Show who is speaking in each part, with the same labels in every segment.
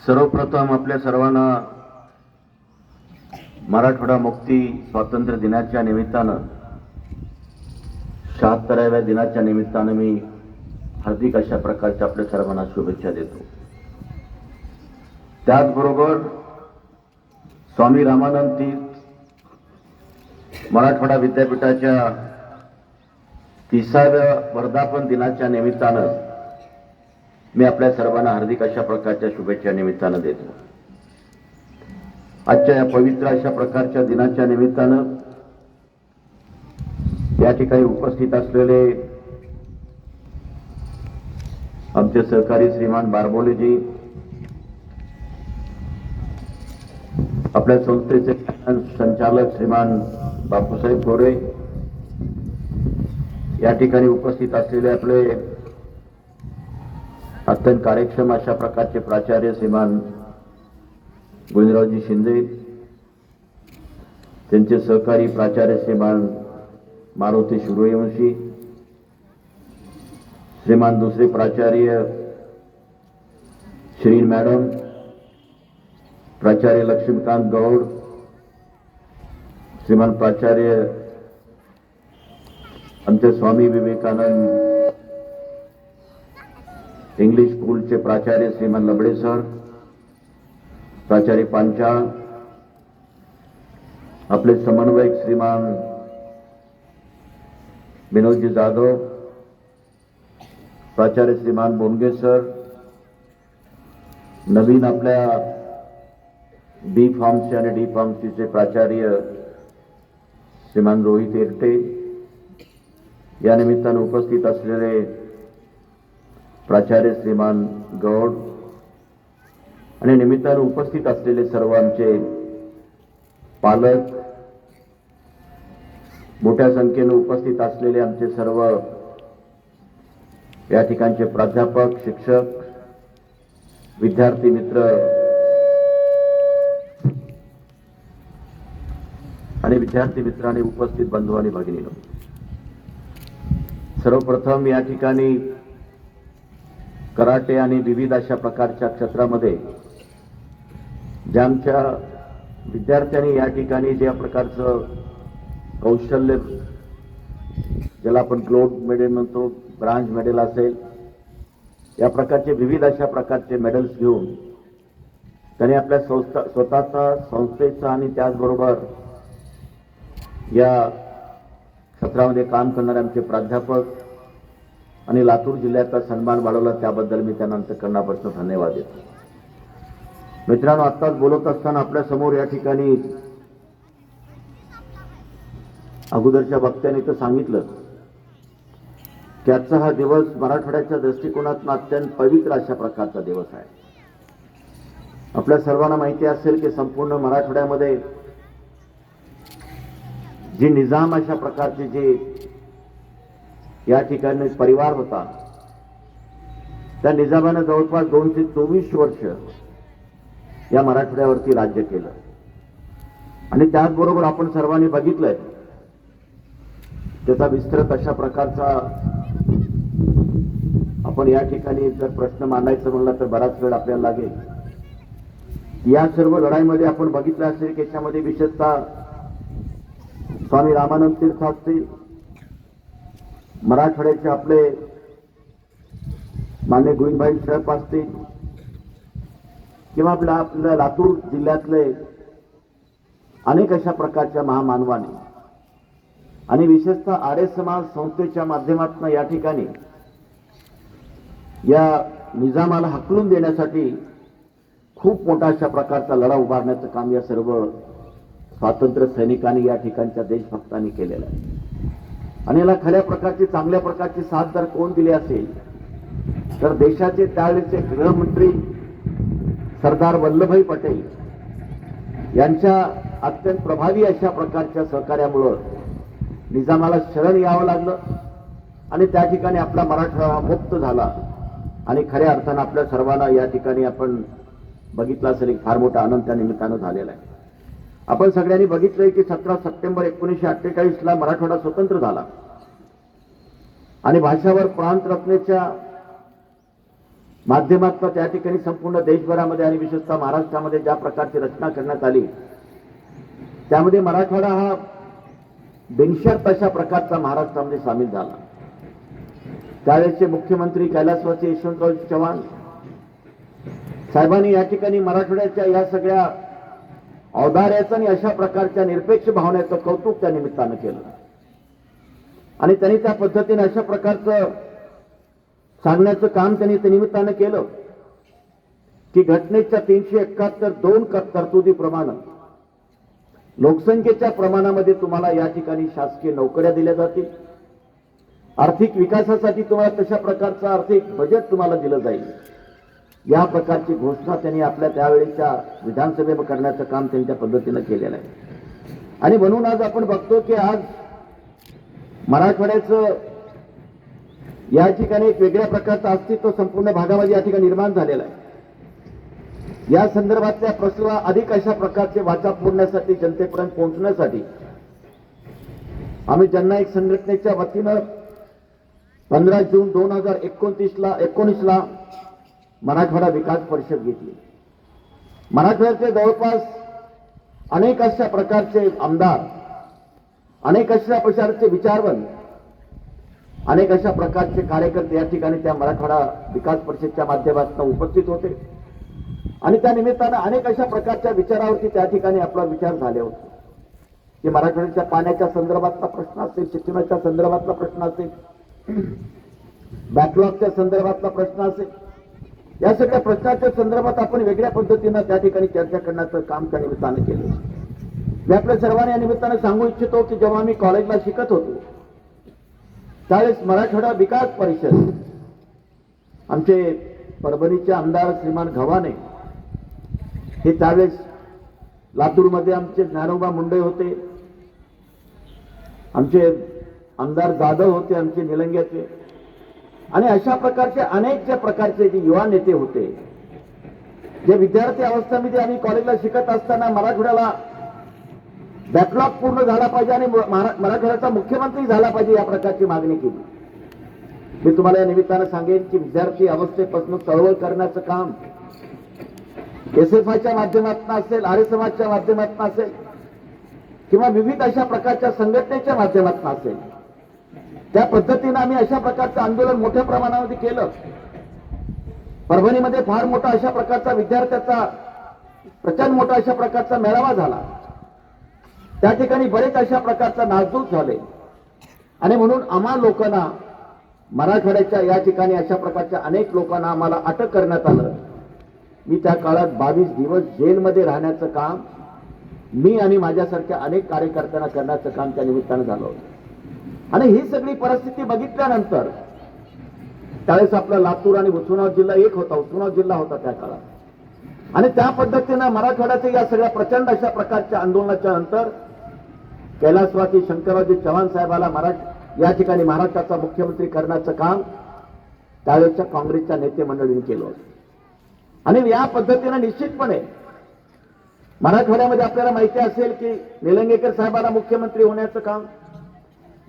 Speaker 1: सर्वप्रथम आपल्या सर्वांना मराठवाडा मुक्ती स्वातंत्र्य दिनाच्या निमित्तानं 76व्या दिनाच्या निमित्तानं मी हार्दिक अशा प्रकारच्या आपल्या सर्वांना शुभेच्छा देतो। त्याचबरोबर स्वामी रामानंद तीर्थ मराठवाडा विद्यापीठाच्या 30व्या वर्धापन दिनाच्या निमित्तानं मी आपल्या सर्वांना हार्दिक अशा प्रकारच्या शुभेच्छा निमित्तानं देतो। आजच्या या पवित्र अशा प्रकारच्या दिनाच्या निमित्तानं या ठिकाणी उपस्थित असलेले आमचे सहकारी श्रीमान बारबोलेजी, आपल्या संस्थेचे संचालक श्रीमान बापूसाहेब गोरे, या ठिकाणी उपस्थित असलेले आपले अत्यंत कार्यक्षम अशा प्रकारचे प्राचार्य श्रीमान गोविंदरावजी शिंदे, त्यांचे सहकारी प्राचार्य श्रीमान मारुती सूर्यवंशी, श्रीमान दुसरे प्राचार्य श्री मॅडम प्राचार्य लक्ष्मीकांत गौड, श्रीमान प्राचार्य आमचे स्वामी विवेकानंद इंग्लिश स्कूलचे प्राचार्य श्रीमान लबडे सर, प्राचार्य पांचाळ, आपले समन्वयक श्रीमान विनोदजी जाधव, प्राचार्य श्रीमान बोनगे सर, नवीन आपल्या बी फार्मसी आणि डी फार्मसीचे प्राचार्य श्रीमान रोहित एकटे, या निमित्तानं उपस्थित असलेले प्राचार्य श्रीमान गौड आणि निमित्तानं उपस्थित असलेले सर्व आमचे पालक, मोठ्या संख्येने उपस्थित असलेले आमचे सर्व या ठिकाणचे प्राध्यापक, शिक्षक, विद्यार्थी मित्र आणि विद्यार्थी मित्रांनी उपस्थित बंधू आणि भगिनींनो, सर्वप्रथम या ठिकाणी कराटे आणि विविध अशा प्रकारच्या क्षेत्रामध्ये ज्या आमच्या विद्यार्थ्यांनी या ठिकाणी ज्या प्रकारचं कौशल्य, ज्याला आपण गोल्ड मेडल म्हणतो, ब्रॉन्झ मेडल असेल, या प्रकारचे विविध अशा प्रकारचे मेडल्स घेऊन त्यांनी आपल्या स्वतःचा, संस्थेचा आणि त्याचबरोबर या क्षेत्रामध्ये काम करणारे आमचे प्राध्यापक आणि लातूर जिल्ह्याचा सन्मान वाढवला, त्याबद्दल मी त्यांना अंतःकरणापासून धन्यवाद देतो। मित्रांनो, आत्ताच बोलत असताना आपल्या समोर या ठिकाणी अगोदरच्या वक्त्याने तर सांगितलं की आजचा हा दिवस मराठवाड्याच्या दृष्टिकोनातून अत्यंत पवित्र अशा प्रकारचा दिवस आहे। आपल्या सर्वांना माहिती असेल की संपूर्ण मराठवाड्यामध्ये जी निजाम अशा प्रकारचे जे या ठिकाणी परिवार होता, त्या निजामानं जवळपास 224 वर्ष या मराठवाड्यावरती राज्य केलं आणि त्याचबरोबर आपण सर्वांनी बघितलंय त्याचा विस्तृत अशा प्रकारचा आपण या ठिकाणी जर प्रश्न मांडायचा म्हणला तर बराच वेळ आपल्याला लागेल। या सर्व लढाईमध्ये आपण बघितलं असेल की याच्यामध्ये विशेषतः स्वामी रामानंद तीर्थ असतील, मराठवाड्याचे आपले मान्य गोविंदभाई श्रप असतील किंवा आपल्या लातूर जिल्ह्यातले अनेक अशा प्रकारच्या महामानवांनी आणि विशेषतः आर्य समाज संस्थेच्या माध्यमातून या ठिकाणी या निजामाला हकलून देण्यासाठी खूप मोठा अशा प्रकारचा लढा उभारण्याचं काम या सर्व स्वातंत्र्य सैनिकांनी या ठिकाणच्या देशभक्तांनी केलेलं आहे। आणि याला खऱ्या प्रकारची, चांगल्या प्रकारची साथ जर कोण दिली असेल तर देशाचे त्यावेळेचे गृहमंत्री सरदार वल्लभभाई पटेल यांच्या अत्यंत प्रभावी अशा प्रकारच्या सहकार्यामुळं निजामाला शरण यावं लागलं आणि त्या ठिकाणी आपला मराठवाडा मुक्त झाला आणि खऱ्या अर्थानं आपल्या सर्वांना या ठिकाणी आपण बघितलं असेल एक फार मोठा आनंद त्या निमित्तानं झालेला आहे। आपण सगळ्यांनी बघितलंय की 17 सप्टेंबर 1948ला मराठवाडा स्वतंत्र झाला आणि भाषावर प्रांत रचनेच्या माध्यमातून त्या ठिकाणी संपूर्ण देशभरामध्ये आणि विशेषतः महाराष्ट्रामध्ये ज्या प्रकारची रचना करण्यात आली, त्यामध्ये मराठवाडा हा बिनशर्त अशा प्रकारचा महाराष्ट्रामध्ये सामील झाला. त्यावेळेचे मुख्यमंत्री कैलासवासी यशवंतराव चव्हाण साहेबांनी या ठिकाणी मराठवाड्याच्या या सगळ्या औदार्याचं आणि अशा प्रकारच्या निरपेक्ष भावनेचं कौतुक त्या निमित्तानं केलं आणि त्यांनी त्या पद्धतीने अशा प्रकारचं सांगण्याचं काम त्यांनी त्या निमित्तानं केलं की घटनेच्या 371(2) तरतुदीप्रमाणे लोकसंख्येच्या प्रमाणामध्ये तुम्हाला या ठिकाणी शासकीय नोकऱ्या दिल्या जातील, आर्थिक विकासासाठी तुम्हाला तशा प्रकारचं आर्थिक बजेट तुम्हाला दिलं जाईल. या प्रकारची घोषणा त्यांनी आपल्या त्यावेळेच्या विधानसभेमध्ये करण्याचं काम त्यांच्या पद्धतीनं केलेलं आहे. आणि म्हणून आज आपण बघतो की आज मराठवाड्याचं या ठिकाणी एक वेगळ्या प्रकारचं अस्तित्व संपूर्ण भागामध्ये या ठिकाणी निर्माण झालेलं आहे. या संदर्भातल्या प्रश्नाला अधिक अशा प्रकारचे वाचा फोडण्यासाठी, जनतेपर्यंत पोहोचण्यासाठी आम्ही जननायक संघटनेच्या वतीनं 15 जून 2019ला मराठवाडा विकास परिषद घेतली. मराठवाड्याचे जवळपास अनेक अशा प्रकारचे आमदार, अनेक अशा प्रकारचे विचारवंत, अनेक अशा प्रकारचे कार्यकर्ते या ठिकाणी त्या मराठवाडा विकास परिषदच्या माध्यमातून उपस्थित होते आणि त्या निमित्तानं अनेक अशा प्रकारच्या विचारावरती त्या ठिकाणी आपला विचार झाले होते की मराठवाड्याच्या पाण्याच्या संदर्भातला प्रश्न असेल, शिक्षणाच्या संदर्भातला प्रश्न असेल, बॅकलॉगच्या संदर्भातला प्रश्न असेल, या सगळ्या प्रश्नाच्या संदर्भात आपण वेगळ्या पद्धतीनं त्या ठिकाणी चर्चा करण्याचं काम त्या निमित्तानं केलं. मी आपल्या सर्वांना या निमित्तानं सांगू इच्छितो की जेव्हा मी कॉलेजला शिकत होतो त्यावेळेस मराठवाडा विकास परिषद, आमचे परभणीचे आमदार श्रीमान गव्हाणे हे त्यावेळेस लातूरमध्ये आमचे ज्ञानोबा मुंडे होते, आमचे आमदार जाधव होते, आमचे निलंग्याचे, आणि अशा प्रकारचे अनेक ज्या प्रकारचे जे युवा नेते होते, जे विद्यार्थी अवस्थेमध्ये आम्ही कॉलेजला शिकत असताना मराठवाड्याला बॅकलॉग पूर्ण झाला पाहिजे आणि मराठवाड्याचा मुख्यमंत्री झाला पाहिजे या प्रकारची मागणी केली. मी तुम्हाला या निमित्तानं सांगेन की विद्यार्थी अवस्थेपासून चळवळ करण्याचं काम SFIच्या माध्यमातून असेल, आर्य समाजच्या माध्यमातून असेल किंवा विविध अशा प्रकारच्या संघटनेच्या माध्यमातून असेल, त्या पद्धतीनं आम्ही अशा प्रकारचं आंदोलन मोठ्या प्रमाणामध्ये केलं. परभणीमध्ये फार मोठा अशा प्रकारचा विद्यार्थ्याचा प्रचंड मोठा अशा प्रकारचा मेळावा झाला. त्या ठिकाणी बरेच अशा प्रकारचा नासधूस झाले आणि म्हणून आम्हा लोकांना मराठवाड्याच्या या ठिकाणी अशा प्रकारच्या अनेक लोकांना आम्हाला अटक करण्यात आलं. मी त्या काळात 22 दिवस जेलमध्ये राहण्याचं काम मी आणि माझ्यासारख्या अनेक कार्यकर्त्यांना करण्याचं काम त्या निमित्तानं झालं होतं. आणि ही सगळी परिस्थिती बघितल्यानंतर त्यावेळेस आपला लातूर आणि उस्मानाबाद जिल्हा एक होता, उस्मानाबाद जिल्हा होता त्या काळात, आणि त्या पद्धतीनं मराठवाड्याच्या या सगळ्या प्रचंड अशा प्रकारच्या आंदोलनाच्या नंतर कैलासवासी शंकररावजी चव्हाण साहेबाला या ठिकाणी महाराष्ट्राचा मुख्यमंत्री करण्याचं काम त्यावेळेच्या काँग्रेसच्या नेते मंडळींनी केलं होतं. आणि या पद्धतीनं निश्चितपणे मराठवाड्यामध्ये आपल्याला माहिती असेल की निलंगेकर साहेबांना मुख्यमंत्री होण्याचं काम,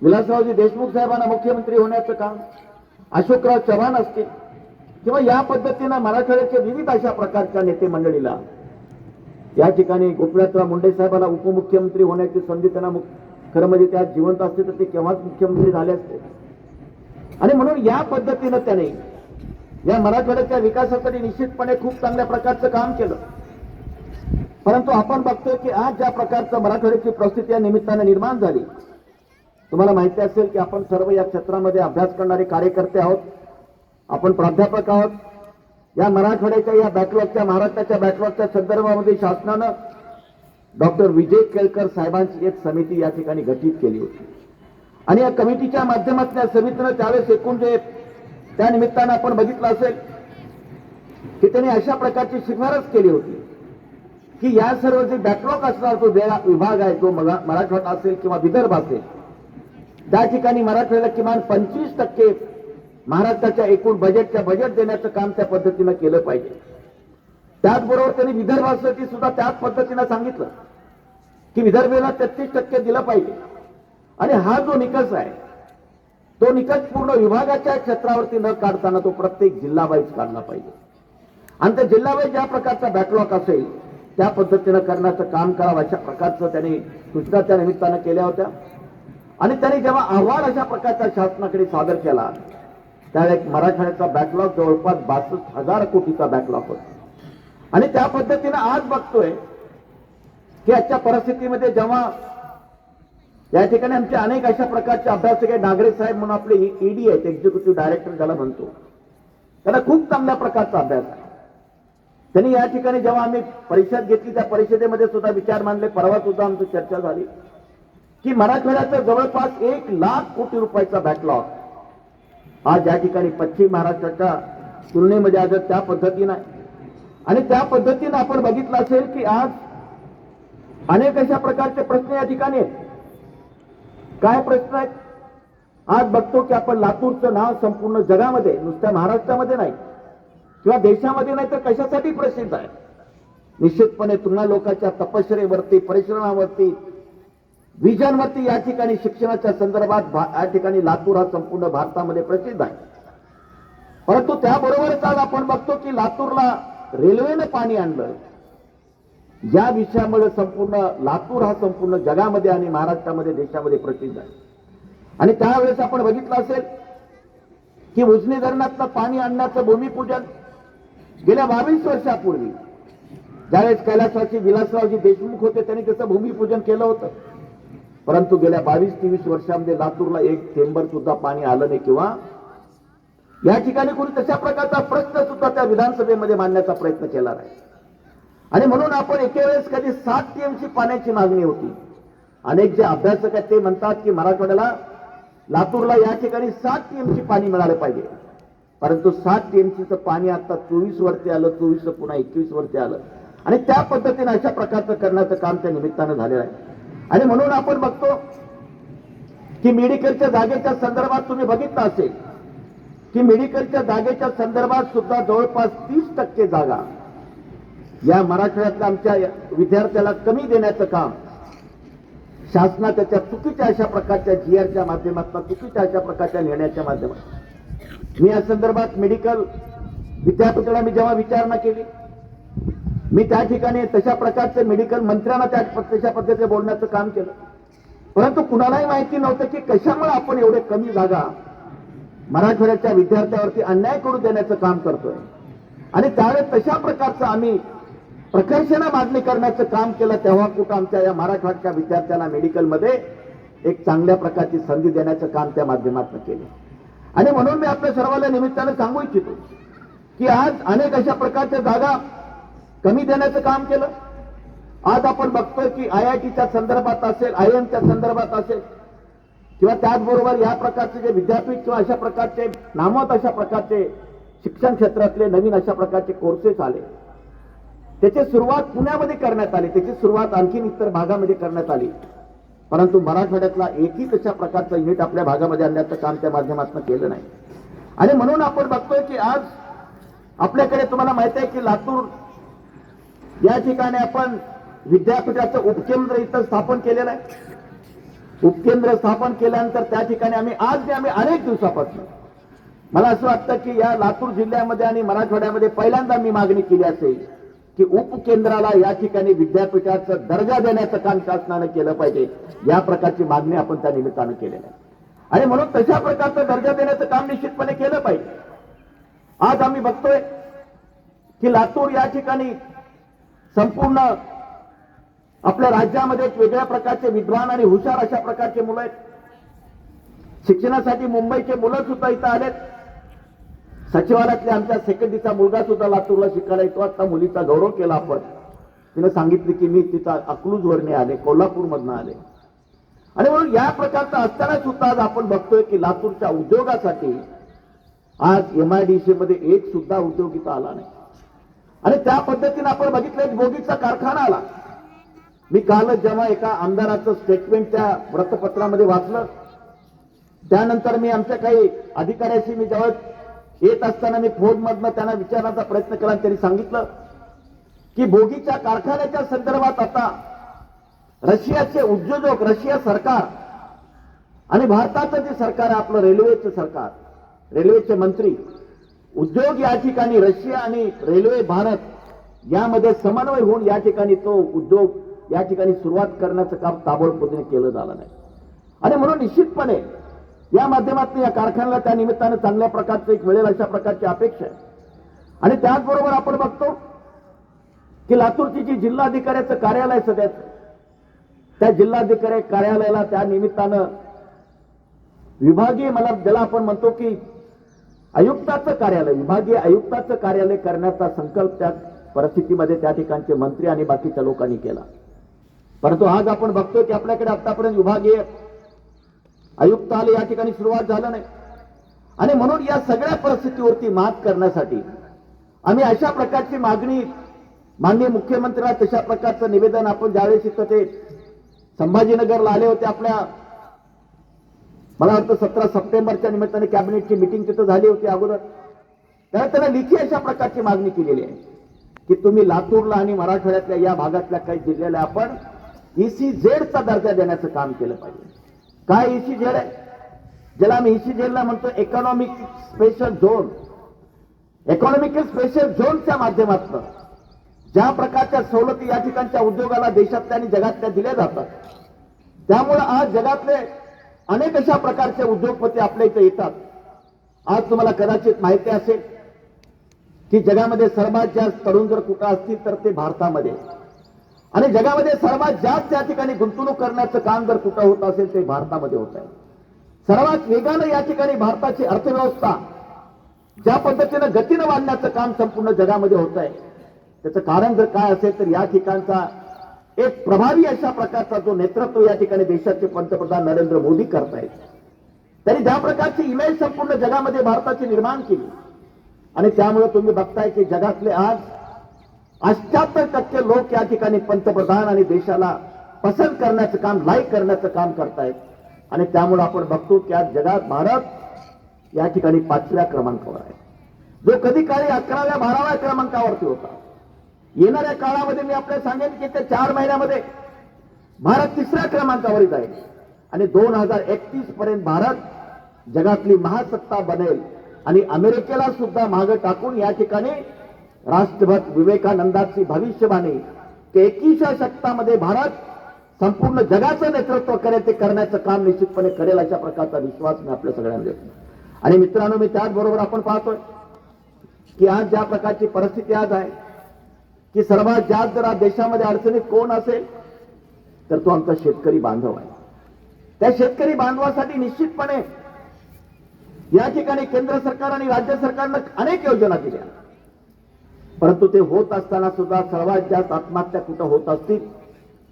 Speaker 1: विलासरावजी देशमुख साहेबांना मुख्यमंत्री होण्याचं काम, अशोकराव चव्हाण असतील किंवा या पद्धतीनं मराठवाड्याच्या विविध अशा प्रकारच्या नेते मंडळीला या ठिकाणी गोपीनाथराव मुंडे साहेबांना उपमुख्यमंत्री होण्याची संधी त्यांना खरं म्हणजे त्या जिवंत असते तर ते केव्हाच मुख्यमंत्री झाले असते. आणि म्हणून या पद्धतीनं त्याने या मराठवाड्याच्या विकासासाठी निश्चितपणे खूप चांगल्या प्रकारचं काम केलं. परंतु आपण बघतोय की आज ज्या प्रकारचं मराठवाड्याची परिस्थिती या निमित्तानं निर्माण झाली, तुम्हाला माहिती असेल की आपण सर्व या क्षेत्रामध्ये अभ्यास करणारे कार्यकर्ते आहोत, आपण प्राध्यापक आहोत. या मराठवाड्याच्या या बॅकलॉगच्या, महाराष्ट्राच्या बॅकलॉगच्या संदर्भामध्ये शासनानं डॉक्टर विजय केळकर साहेबांची एक समिती या ठिकाणी गठीत केली होती आणि या कमिटीच्या माध्यमातून या समितीनं त्यावेळेस एकूण जे त्या निमित्तानं आपण बघितलं असेल की त्यांनी अशा प्रकारची शिफारस केली होती की या सर्व जे बॅकलॉग असणार जो विभाग आहे, जो मराठवाडा असेल किंवा विदर्भ असेल, त्या ठिकाणी मराठवाड्याला किमान 25% महाराष्ट्राच्या एकूण बजेट देण्याचं काम त्या पद्धतीनं केलं पाहिजे. त्याचबरोबर त्यांनी विदर्भासाठी सुद्धा त्याच पद्धतीनं सांगितलं की विदर्भाला 33% दिलं पाहिजे. आणि हा जो निकष आहे तो निकष पूर्ण विभागाच्या क्षेत्रावरती न काढताना तो प्रत्येक जिल्हा वाईज काढला पाहिजे. आणि त्या जिल्हा वाईज ज्या प्रकारचा बॅकलॉग असेल त्या पद्धतीनं करण्याचं काम करावं अशा प्रकारचं त्यांनी सूचना त्या निमित्तानं केल्या होत्या. आणि त्यांनी जेव्हा अहवाल अशा प्रकारचा शासनाकडे सादर केला त्यावेळेस मराठवाड्याचा बॅकलॉग जवळपास 62,000 कोटीचा बॅकलॉग होता. आणि त्या पद्धतीनं आज बघतोय की आजच्या परिस्थितीमध्ये जेव्हा या ठिकाणी आमचे अनेक अशा प्रकारचे अभ्यासक आहेत, नागरे साहेब म्हणून आपले ईडी आहेत, एक्झिक्युटिव्ह डायरेक्टर ज्याला म्हणतो, त्याला खूप चांगल्या प्रकारचा अभ्यास आहे. त्यांनी या ठिकाणी जेव्हा आम्ही परिषद घेतली त्या परिषदेमध्ये सुद्धा विचार मांडले. परवा सुद्धा आमची चर्चा झाली की मराठवाड्याचा जवळपास 1,00,000 कोटी रुपयाचा बॅकलॉग आज या ठिकाणी पश्चिम महाराष्ट्राच्या तुलनेमध्ये आज त्या पद्धतीनं आहे. आणि त्या पद्धतीनं आपण बघितलं असेल की आज अनेक अशा प्रकारचे प्रश्न या ठिकाणी आहेत. काय प्रश्न आहेत? आज बघतो की आपण लातूरचं नाव संपूर्ण जगामध्ये, नुसत्या महाराष्ट्रामध्ये नाही किंवा देशामध्ये नाही तर कशासाठी प्रसिद्ध आहे? निश्चितपणे तुम्हा लोकांच्या तपश्चर्येवरती, परिश्रमावरती, विजनवरती या ठिकाणी शिक्षणाच्या संदर्भात या ठिकाणी लातूर हा संपूर्ण भारतामध्ये प्रसिद्ध आहे. परंतु त्याबरोबरच आज आपण बघतो की लातूरला रेल्वेनं पाणी आणलं, ज्या विषयामुळे संपूर्ण लातूर हा संपूर्ण जगामध्ये आणि महाराष्ट्रामध्ये, देशामध्ये प्रसिद्ध आहे. आणि त्यावेळेस आपण बघितलं असेल की उजनी धरणातलं पाणी आणण्याचं भूमिपूजन गेल्या 22 वर्षापूर्वी ज्यावेळेस कैलासवासी विलासरावजी देशमुख होते त्यांनी त्याचं भूमिपूजन केलं होतं. परंतु गेल्या 22-23 वर्षांमध्ये लातूरला एक थेंबर सुद्धा पाणी आलं नाही किंवा या ठिकाणी कोणी तशा प्रकारचा प्रश्न सुद्धा त्या विधानसभेमध्ये मांडण्याचा प्रयत्न केला नाही. आणि म्हणून आपण एके वेळेस कधी 7 टीएमसी पाण्याची मागणी होती. अनेक जे अभ्यासक आहेत ते म्हणतात की मराठवाड्याला, लातूरला या ठिकाणी 7 टीएमसी पाणी मिळालं पाहिजे. परंतु 7 टीएमसीचं पाणी आता 24 वरती आलं, 24 पुन्हा 21 वरती आलं. आणि त्या पद्धतीने अशा प्रकारचं करण्याचं काम त्या निमित्तानं झालेलं आहे. आणि म्हणून आपण बघतो की मेडिकलच्या जागेच्या संदर्भात तुम्ही बघितलं असेल की मेडिकलच्या जागेच्या संदर्भात सुद्धा जवळपास 30% जागा या मराठवाड्यातल्या आमच्या विद्यार्थ्याला कमी देण्याचं काम शासना त्याच्या चुकीच्या अशा प्रकारच्या जीआरच्या माध्यमातून, चुकीच्या अशा प्रकारच्या निर्णयाच्या माध्यमातून मी या संदर्भात मेडिकल विद्यापीठाला मी जेव्हा विचारणा केली, मी त्या ठिकाणी तशा प्रकारचे मेडिकल मंत्र्यांना तशा पद्धतीने बोलण्याचं काम केलं. परंतु कुणालाही माहिती नव्हतं की कशामुळे आपण एवढे कमी जागा मराठवाड्याच्या विद्यार्थ्यावरती अन्याय करून देण्याचं काम करतोय. आणि त्यावेळेस तशा प्रकारचं आम्ही प्रकर्षाने मागणी करण्याचं काम केलं. तेव्हा कुठं आमच्या या मराठवाड्याच्या विद्यार्थ्यांना मेडिकलमध्ये एक चांगल्या प्रकारची संधी देण्याचं काम त्या माध्यमातून केलं. आणि म्हणून मी आपल्या सर्वांना निमित्तानं सांगू इच्छितो की आज अनेक अशा प्रकारच्या जागा कमी देण्याचं काम केलं. आज आपण बघतोय की IITच्या संदर्भात असेल, IIMच्या संदर्भात असेल किंवा त्याचबरोबर या प्रकारचे जे विद्यापीठ किंवा अशा प्रकारचे नामवंत अशा प्रकारचे शिक्षण क्षेत्रातले नवीन अशा प्रकारचे कोर्सेस आले, त्याची सुरुवात पुण्यामध्ये करण्यात आली, त्याची सुरुवात आणखीन इतर भागामध्ये करण्यात आली. परंतु मराठवाड्यातला एकही तशा प्रकारचं युनिट आपल्या भागामध्ये आणण्याचं काम त्या माध्यमातून केलं नाही. आणि म्हणून आपण बघतोय की आज आपल्याकडे तुम्हाला माहिती आहे की लातूर या ठिकाणी आपण विद्यापीठाचं उपकेंद्र इथं स्थापन केलेलं आहे. उपकेंद्र स्थापन केल्यानंतर त्या ठिकाणी आम्ही अनेक दिवसापासून, मला असं वाटतं की या लातूर जिल्ह्यामध्ये आणि मराठवाड्यामध्ये पहिल्यांदा मी मागणी केली असेल की उपकेंद्राला या ठिकाणी विद्यापीठाचा दर्जा देण्याचं काम शासनानं केलं पाहिजे. या प्रकारची मागणी आपण त्या निमित्तानं केलेली आहे. आणि म्हणून तशा प्रकारचा दर्जा देण्याचं काम निश्चितपणे केलं पाहिजे. आज आम्ही बघतोय की लातूर या ठिकाणी संपूर्ण आपल्या राज्यामध्ये एक वेगळ्या प्रकारचे विद्वान आणि हुशार अशा प्रकारचे मुलं आहेत. शिक्षणासाठी मुंबईचे मुलं सुद्धा इथं आलेत. सचिवालयातल्या आमच्या सेक्रेटरीचा मुलगा सुद्धा लातूरला शिकायला येतो. आता मुलीचा गौरव केला आपण. तिने सांगितले की मी तिचा अकलूजवरने आले, कोल्हापूरमधनं आले. आणि म्हणून या प्रकारचा असताना सुद्धा आज आपण बघतोय की लातूरच्या उद्योगासाठी आज MIDC मध्ये एक सुद्धा उद्योग इथं आला नाही. आणि त्या पद्धतीने आपण बघितलं एक बोगीचा कारखाना आला. मी कालच जेव्हा एका आमदाराचं स्टेटमेंट त्या वृत्तपत्रामध्ये वाचलं, त्यानंतर मी आमच्या काही अधिकाऱ्याशी मी जेव्हा येत असताना मी फोनमधनं त्यांना विचारण्याचा प्रयत्न केला. त्यांनी सांगितलं की बोगीच्या कारखान्याच्या संदर्भात आता रशियाचे उद्योजक, रशिया सरकार आणि भारताचं जे सरकार आहे आपलं रेल्वेचं सरकार, रेल्वेचे मंत्री, उद्योग या ठिकाणी रशिया आणि रेल्वे भारत यामध्ये समन्वय होऊन या ठिकाणी तो उद्योग या ठिकाणी सुरुवात करण्याचं काम ताबडतोबीने केलं झालं नाही. आणि म्हणून निश्चितपणे या माध्यमातून या कारखान्याला त्या निमित्तानं चांगल्या प्रकारचं एक मिळेल अशा प्रकारची अपेक्षा आहे. आणि त्याचबरोबर आपण बघतो की लातूरची जी जिल्हाधिकाऱ्याचं कार्यालय सध्याचं, त्या जिल्हाधिकारी कार्यालयाला त्या निमित्तानं विभागीय, मला ज्याला आपण म्हणतो की आयुक्ताचं कार्यालय, विभागीय आयुक्ताचं कार्यालय करण्याचा संकल्प त्या परिस्थितीमध्ये त्या ठिकाणचे मंत्री आणि बाकीच्या लोकांनी केला. परंतु आज आपण बघतो की आपल्याकडे आतापर्यंत विभागीय आयुक्त आले, या ठिकाणी सुरुवात झालं नाही. आणि म्हणून या सगळ्या परिस्थितीवरती मात करण्यासाठी आम्ही अशा प्रकारची मागणी माननीय मुख्यमंत्र्यांना, तशा प्रकारचं निवेदन आपण ज्यावेळेस इथं ते संभाजीनगरला आले होते, आपल्या मला वाटतं 17 सप्टेंबरच्या निमित्ताने कॅबिनेटची मिटिंग तिथं झाली होती अगोदर, त्यावेळेस त्यांना लेखी अशा प्रकारची मागणी केलेली आहे की तुम्ही लातूरला आणि मराठवाड्यातल्या या भागातल्या काही जिल्ह्याला आपण ECZचा दर्जा देण्याचं काम केलं पाहिजे. काय ECZ आहे, ज्याला आम्ही ECZला म्हणतो economic special zone. Economical special झोनच्या माध्यमातून ज्या प्रकारच्या सवलती या ठिकाणच्या उद्योगाला देशातल्या आणि जगातल्या दिल्या जातात, त्यामुळे आज जगातले अनेक अशा प्रकारचे उद्योगपती आपल्या इथे येतात. आज तुम्हाला कदाचित माहिती असेल की जगामध्ये सर्वात जास्त तरुण जर कुठं असतील तर ते भारतामध्ये, आणि जगामध्ये सर्वात जास्त या ठिकाणी गुंतवणूक करण्याचं काम जर कुठं होत असेल ते भारतामध्ये होत आहे. सर्वात वेगानं या ठिकाणी भारताची अर्थव्यवस्था ज्या पद्धतीनं गतीनं वाढण्याचं काम संपूर्ण जगामध्ये होत आहे, त्याचं कारण जर काय असेल तर या ठिकाणचा एक प्रभावी अशा प्रकारचा जो नेतृत्व या ठिकाणी देशाचे पंतप्रधान नरेंद्र मोदी करतायत, त्यांनी ज्या प्रकारची इमेज संपूर्ण जगामध्ये भारताची निर्माण केली. आणि त्यामुळे तुम्ही बघताय की जगातले आज 88% लोक या ठिकाणी पंतप्रधान आणि देशाला पसंत करण्याचं काम, लाईक करण्याचं काम करतायत. आणि त्यामुळे आपण बघतो की आज जगात भारत या ठिकाणी 5व्या क्रमांकावर आहे, जो कधी काळी 11व्या 12व्या क्रमांकावरती होता. येणाऱ्या काळामध्ये मी आपल्याला सांगेन की ते 4 महिन्यामध्ये भारत 3ऱ्या क्रमांकावर जाईल आणि 2031 पर्यंत भारत जगातली महासत्ता बनेल. आणि अमेरिकेला सुद्धा मागे टाकून या ठिकाणी राष्ट्रभक्त विवेकानंदाची भविष्यवाणी की 21व्या शतकामध्ये भारत संपूर्ण जगाचं नेतृत्व करेल, ते करण्याचं काम निश्चितपणे करेल अशा प्रकारचा विश्वास मी आपल्या सगळ्यांना देतो. आणि मित्रांनो, मी त्याचबरोबर आपण पाहतोय की आज ज्या प्रकारची परिस्थिती आज आहे की सर्वात जास्त जर देशामध्ये अडचणीत कोण असेल तर तो आमचा शेतकरी बांधव आहे. त्या शेतकरी बांधवासाठी निश्चितपणे या ठिकाणी केंद्र सरकार आणि राज्य सरकारनं अनेक योजना दिल्या, परंतु ते होत असताना सुद्धा सर्वात जास्त आत्महत्या कुठं होत असतील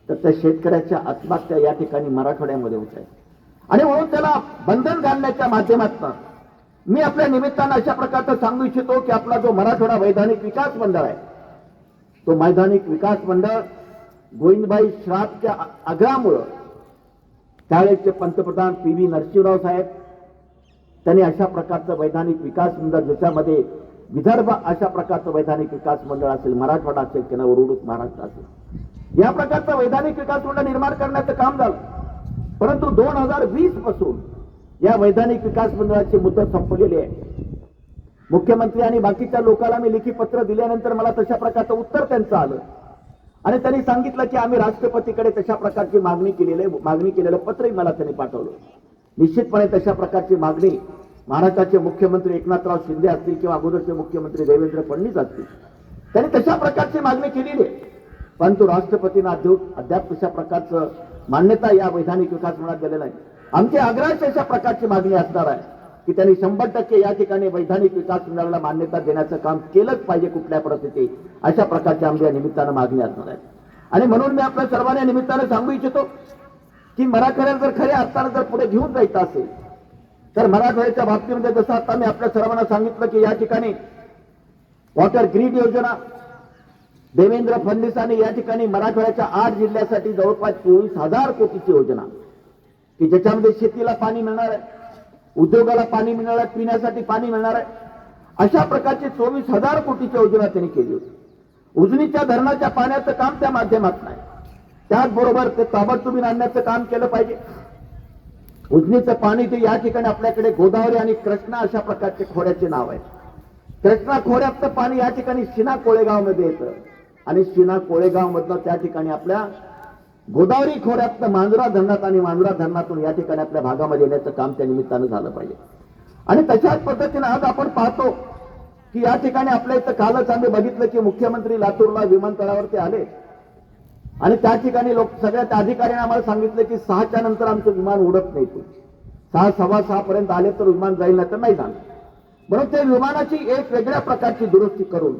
Speaker 1: तर त्या शेतकऱ्याच्या आत्महत्या या ठिकाणी मराठवाड्यामध्ये होत आहेत. आणि म्हणून त्याला बंधन घालण्याच्या माध्यमातून मी आपल्या निमित्तानं अशा प्रकारचं सांगू इच्छितो की आपला जो मराठवाडा वैधानिक विकास मंडळ आहे, तो वैधानिक विकास मंडळ गोविंदभाई श्रापच्या आग्रहामुळं त्यावेळेचे पंतप्रधान PV नरसिंहराव साहेब त्यांनी अशा प्रकारचं वैधानिक विकास मंडळ, ज्याच्यामध्ये विदर्भ अशा प्रकारचं वैधानिक विकास मंडळ असेल, मराठवाडा असेल किंवा उर्वरित महाराष्ट्र असेल, या प्रकारचं वैधानिक विकास मंडळ निर्माण करण्याचं काम झालं. परंतु 2020 पासून या वैधानिक विकास मंडळाची मुदत संपलेली आहे. मुख्यमंत्री आणि बाकीच्या लोकांना मी लेखी पत्र दिल्यानंतर मला तशा प्रकारचं उत्तर त्यांचं आलं आणि त्यांनी सांगितलं की आम्ही राष्ट्रपतीकडे तशा प्रकारची मागणी केलेलं पत्रही मला त्यांनी पाठवलं. निश्चितपणे तशा प्रकारची मागणी महाराष्ट्राचे मुख्यमंत्री एकनाथराव शिंदे असतील किंवा अगोदरचे मुख्यमंत्री देवेंद्र फडणवीस असतील, त्यांनी तशा प्रकारची मागणी केलेली आहे. परंतु राष्ट्रपतींना अद्याप तशा प्रकारचं मान्यता या वैधानिक विकास मंडळात दिलेलं आहे. आमची आग्रहाची अशा प्रकारची मागणी असणार आहे की त्यांनी 100% या ठिकाणी वैधानिक विकास मंडळाला मान्यता देण्याचं काम केलंच पाहिजे कुठल्या परिस्थितीत, अशा प्रकारची आमच्या निमित्तानं मागणी असणार आहे. आणि म्हणून मी आपल्या सर्वांच्या निमित्तानं सांगू इच्छितो की मराठवाड्याला जर खऱ्या अर्थानं जर पुढे घेऊन जायचं असेल तर मराठवाड्याच्या बाबतीमध्ये जसं आता मी आपल्या सर्वांना सांगितलं की या ठिकाणी वॉटर ग्रीड योजना देवेंद्र फडणवीसांनी या ठिकाणी मराठवाड्याच्या 8 जिल्ह्यासाठी जवळपास 24,000 कोटीची योजना की ज्याच्यामध्ये शेतीला पाणी मिळणार आहे, उद्योगाला पाणी मिळणार आहे, पिण्यासाठी पाणी मिळणार आहे, अशा प्रकारची 24,000 कोटीची योजना त्यांनी केली होती. उजनीच्या धरणाच्या पाण्याचं काम त्या माध्यमातून आहे. त्याचबरोबर ते ताबडतोबीने आणण्याचं काम केलं पाहिजे. उजनीचं पाणी ते या ठिकाणी आपल्याकडे गोदावरी आणि कृष्णा अशा प्रकारचे खोऱ्याचे नाव आहे. कृष्णा खोऱ्यातलं पाणी या ठिकाणी शिना कोळेगावमध्ये येतं आणि शिना कोळेगाव मधनं त्या ठिकाणी आपल्या गोदावरी खोऱ्यातनं मांजरा धरणात आणि मांजरा धरणातून या ठिकाणी आपल्या भागामध्ये येण्याचं काम त्या निमित्तानं झालं पाहिजे. आणि तशाच पद्धतीने आज आपण पाहतो की या ठिकाणी आपल्या इथं कालच आम्ही बघितलं की मुख्यमंत्री लातूरला विमानतळावरती आले आणि त्या ठिकाणी सगळ्या अधिकाऱ्यांनी आम्हाला सांगितलं की 6च्या नंतर आमचं विमान उडत नाही. ते 6, 6:15 पर्यंत आले तर विमान जाईल, नाही तर नाही जाणार. म्हणून त्या विमानाची एक वेगळ्या प्रकारची दुरुस्ती करून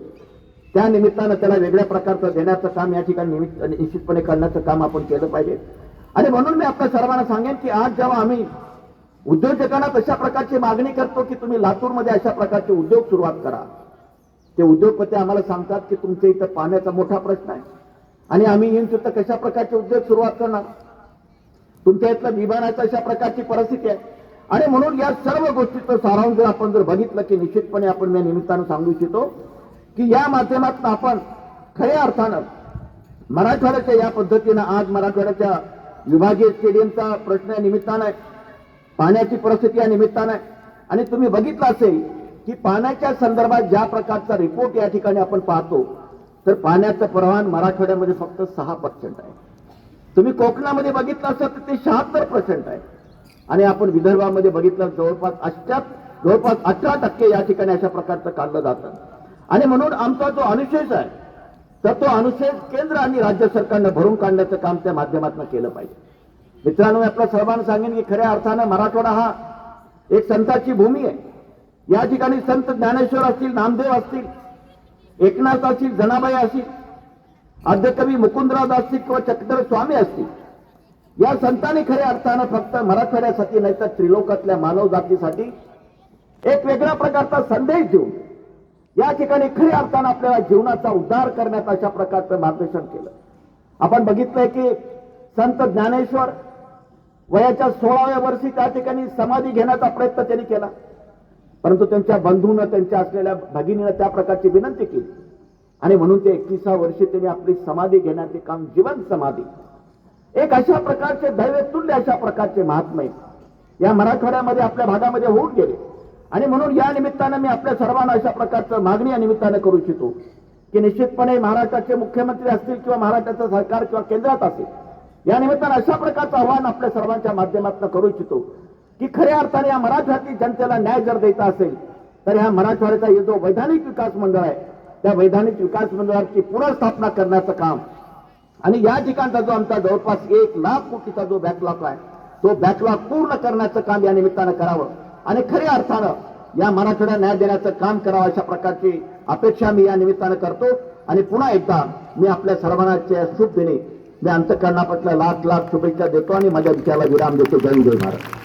Speaker 1: त्या निमित्तानं त्याला वेगळ्या प्रकारचं देण्याचं काम या ठिकाणी निश्चितपणे करण्याचं काम आपण केलं पाहिजे. आणि म्हणून मी आपल्या सर्वांना सांगेन की आज जेव्हा आम्ही उद्योजकांना तशा प्रकारची मागणी करतो की तुम्ही लातूरमध्ये अशा प्रकारचे उद्योग सुरुवात करा, ते उद्योगपती आम्हाला सांगतात की तुमच्या इथं पाण्याचा मोठा प्रश्न आहे आणि आम्ही येऊन तिथं कशा प्रकारचे उद्योग सुरुवात करणार, तुमच्या इथलं विमानाचं अशा प्रकारची परिस्थिती आहे. आणि म्हणून या सर्व गोष्टीचं सारांश आपण जर बघितलं की निश्चितपणे आपण या निमित्तानं सांगू इच्छितो की या माध्यमातून आपण खऱ्या अर्थानं मराठवाड्याच्या या पद्धतीनं आज मराठवाड्याच्या विभागीय स्टेडियमचा प्रश्न या निमित्तानं आहे, पाण्याची परिस्थिती या निमित्तानं आहे. आणि तुम्ही बघितलं असेल की पाण्याच्या संदर्भात ज्या प्रकारचा रिपोर्ट या ठिकाणी आपण पाहतो तर पाण्याचं प्रमाण मराठवाड्यामध्ये फक्त 6% आहे. तुम्ही कोकणामध्ये बघितलं असेल तर ते 76% आहे आणि आपण विदर्भामध्ये बघितलं जवळपास 18% या ठिकाणी अशा प्रकारचं काढलं जातं. आणि म्हणून आमचा जो अनुशेष आहे तर तो अनुशेष केंद्र आणि राज्य सरकारनं भरून काढण्याचं काम त्या माध्यमातून केलं पाहिजे. मित्रांनो, आपल्या सर्वांना सांगेन की खऱ्या अर्थानं मराठवाडा हा एक संतांची भूमी आहे. या ठिकाणी संत ज्ञानेश्वर असतील, नामदेव असतील, एकनाथ असतील, जनाबाई असतील, आद्यकवी मुकुंदराज असतील किंवा चक्रधर स्वामी असतील, या संतांनी खऱ्या अर्थानं फक्त मराठवाड्यासाठी नाही तर त्रिलोकातल्या मानव जातीसाठी एक वेगळ्या प्रकारचा संदेश देऊन या ठिकाणी खऱ्या अर्थानं आपल्याला जीवनाचा उद्धार करण्यात अशा प्रकारचं मार्गदर्शन केलं. आपण बघितलंय की संत ज्ञानेश्वर वयाच्या 16व्या वर्षी त्या ठिकाणी समाधी घेण्याचा प्रयत्न त्यांनी केला, परंतु त्यांच्या बंधूनं, त्यांच्या असलेल्या भगिनीनं त्या प्रकारची विनंती केली आणि म्हणून ते 21व्या वर्षी त्यांनी आपली समाधी घेण्याचे काम, जीवन समाधी, एक अशा प्रकारचे दैवतुल्य अशा प्रकारचे महात्मे या मराठवाड्यामध्ये आपल्या भागामध्ये होऊन गेले. आणि म्हणून या निमित्तानं मी आपल्या सर्वांना अशा प्रकारचं मागणी या निमित्तानं करू इच्छितो की निश्चितपणे महाराष्ट्राचे मुख्यमंत्री असतील किंवा महाराष्ट्राचं सरकार किंवा केंद्रात असेल, या निमित्तानं अशा प्रकारचं आव्हान आपल्या सर्वांच्या माध्यमातून करू इच्छितो की खऱ्या अर्थाने या मराठवाड्यातील जनतेला न्याय जर द्यायचा असेल तर ह्या मराठवाड्याचा जो वैधानिक विकास मंडळ आहे त्या वैधानिक विकास मंडळाची पुनर्स्थापना करण्याचं काम आणि या ठिकाणचा जो आमचा जवळपास 1 लाख कोटीचा जो बॅकलॉग आहे तो बॅकलॉग पूर्ण करण्याचं काम या निमित्तानं करावं आणि खऱ्या अर्थानं या मराठवाड्याला न्याय देण्याचं काम करावं अशा प्रकारची अपेक्षा मी या निमित्तानं करतो. आणि पुन्हा एकदा मी आपल्या सर्वांच्या शुभ दिनी मी अंतःकरणापासून लाख लाख शुभेच्छा देतो आणि माझ्या विचाराला विराम देतो. जय जय महाराज.